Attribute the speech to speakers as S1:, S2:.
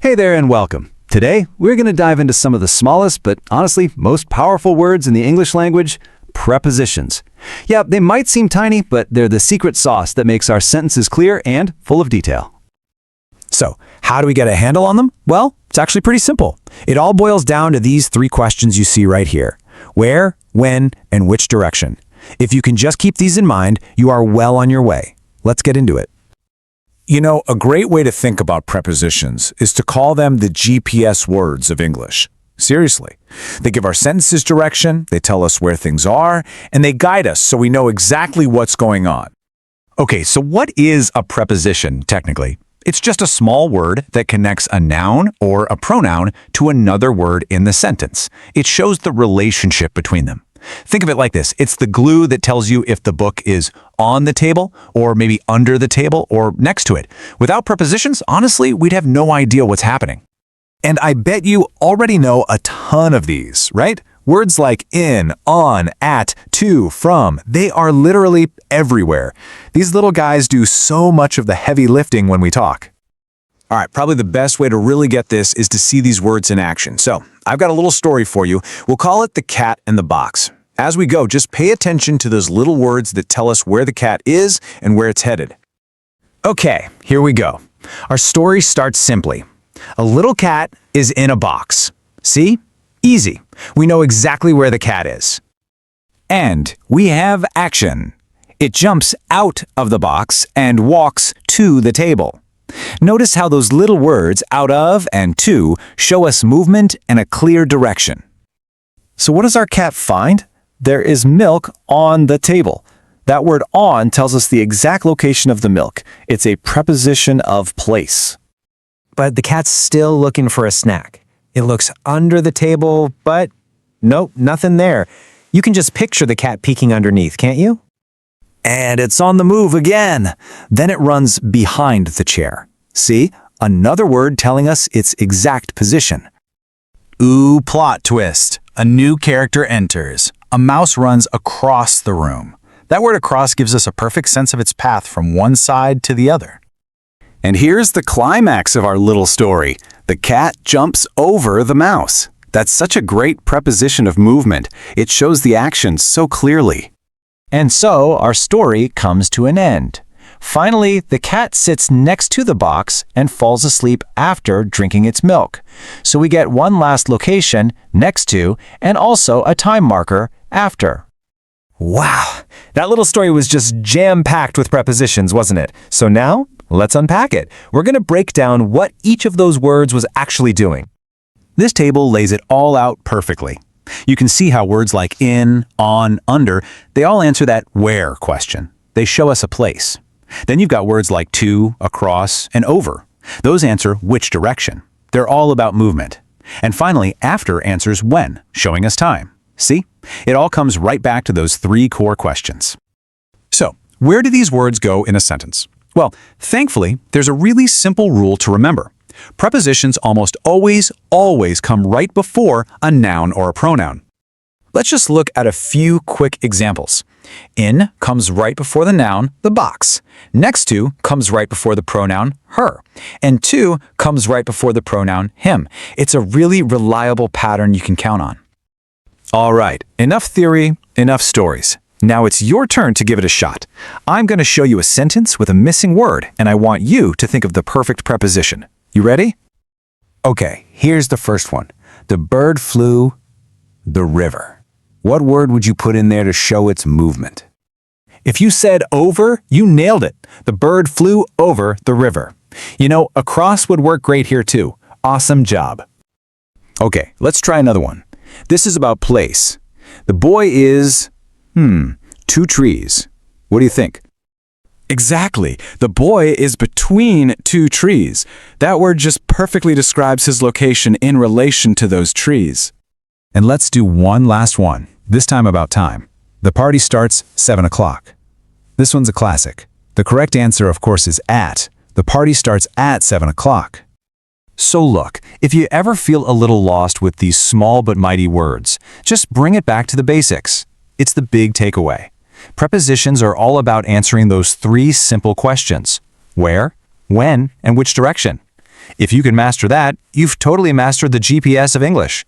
S1: Hey there and welcome. Today, we're going to dive into some of the smallest but honestly most powerful words in the English language, prepositions. Yeah, they might seem tiny, but they're the secret sauce that makes our sentences clear and full of detail.
S2: So, how do we get a handle on them? Well, it's actually pretty simple. It all boils down to these three questions you see right here. Where, when, and which direction. If you can just keep these in mind, you are well on your way. Let's get into it. You know, a great way to think about prepositions is to call them the GPS words of English. Seriously. They give our sentences direction, they tell us where things are, and they guide us so we know exactly what's going on.
S1: Okay, so what is a preposition, technically? It's just a small word that connects a noun or a pronoun to another word in the sentence. It shows the relationship between them. Think of it like this. It's the glue that tells you if the book is on the table, or maybe under the table, or next to it. Without prepositions, honestly, we'd have no idea what's happening.
S2: And I bet you already know a ton of these, right? Words like in, on, at, to, from, they are literally everywhere. These little guys do so much of the heavy lifting when we talk. All right, probably the best way to really get this is to see these words in action. So, I've got a little story for you. We'll call it the cat and the box. As we go, just pay attention to those little words that tell us where the cat is and where it's headed. Okay, here we go. Our story starts simply. A little cat is in a box. See? Easy. We know exactly where the cat is. And we have action. It jumps out of the box and walks to the table. Notice how those little words out of and to show us movement and a clear direction. So what does our cat find? There is milk on the table. That word on tells us the exact location of the milk. It's a preposition of place. But the cat's still looking for a snack. It looks under the table, but nope, nothing there. You can just picture the cat peeking underneath, can't you? And it's on the move again. Then it runs behind the chair. See? Another word telling us its exact position.
S3: Ooh, plot twist. A new character enters. A mouse runs across the room. That word across gives us a perfect sense of its path from one side to the other.
S1: And here's the climax of our little story. The cat jumps over the mouse. That's such a great preposition of movement. It shows the action so clearly.
S2: And so our story comes to an end. Finally, the cat sits next to the box and falls asleep after drinking its milk. So we get one last location, next to, and also a time marker, after. Wow, that little story was just jam-packed with prepositions, wasn't it? So now, let's unpack it. We're going to break down what each of those words was actually doing.
S1: This table lays it all out perfectly. You can see how words like in, on, under, they all answer that where question. They show us a place. Then you've got words like to, across, and over. Those answer which direction. They're all about movement. And finally, after answers when, showing us time. See? It all comes right back to those three core questions. So, where do these words go in a sentence? Well, thankfully, there's a really simple rule to remember. Prepositions almost always come right before a noun or a pronoun. Let's just look at a few quick examples. In comes right before the noun, the box. Next to comes right before the pronoun, her. And to comes right before the pronoun, him. It's a really reliable pattern you can count on. All right, enough theory, enough stories. Now it's your turn to give it a shot. I'm going to show you a sentence with a missing word, and I want you to think of the perfect preposition. You ready? Okay, here's the first one. The bird flew the river. What word would you put in there to show its movement? If you said over, you nailed it. The bird flew over the river. You know, across would work great here too. Awesome job. Okay, let's try another one. This is about place. The boy is, two trees. What do you think? Exactly. The boy is between two trees. That word just perfectly describes his location in relation to those trees. And let's do one last one, this time about time. The party starts 7 o'clock. This one's a classic. The correct answer, of course, is at. The party starts at 7 o'clock. So look, if you ever feel a little lost with these small but mighty words, just bring it back to the basics. It's the big takeaway. Prepositions are all about answering those three simple questions. Where, when, and which direction.
S2: If you can master that, you've totally mastered the GPS of English.